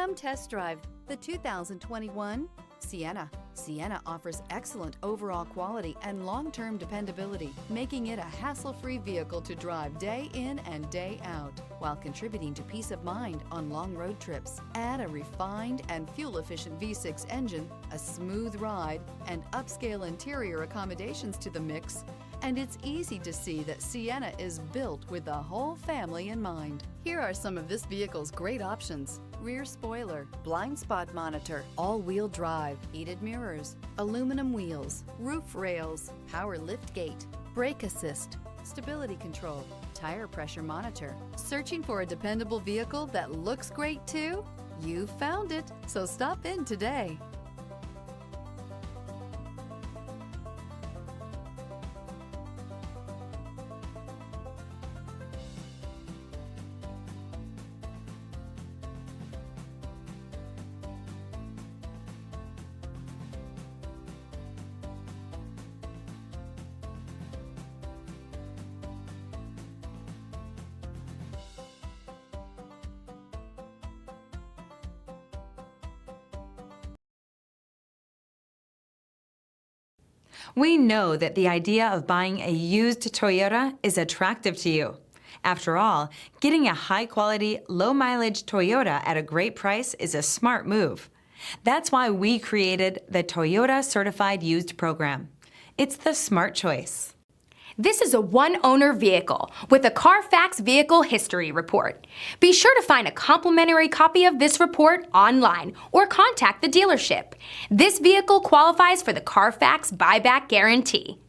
Come test drive the 2021 Sienna. Sienna offers excellent overall quality and long-term dependability, making it a hassle-free vehicle to drive day in and day out, while contributing to peace of mind on long road trips. Add a refined and fuel-efficient V6 engine, a smooth ride, and upscale interior accommodations to the mix, and it's easy to see that Sienna is built with the whole family in mind. Here are some of this vehicle's great options: rear spoiler, blind spot monitor, all-wheel drive, heated mirrors, aluminum wheels, roof rails, power liftgate, brake assist, stability control, tire pressure monitor. Searching for a dependable vehicle that looks great too? You found it, so stop in today. We know that the idea of buying a used Toyota is attractive to you. After all, getting a high-quality, low-mileage Toyota at a great price is a smart move. That's why we created the Toyota Certified Used Program. It's the smart choice. This is a one-owner vehicle with a Carfax Vehicle History Report. Be sure to find a complimentary copy of this report online or contact the dealership. This vehicle qualifies for the Carfax Buyback Guarantee.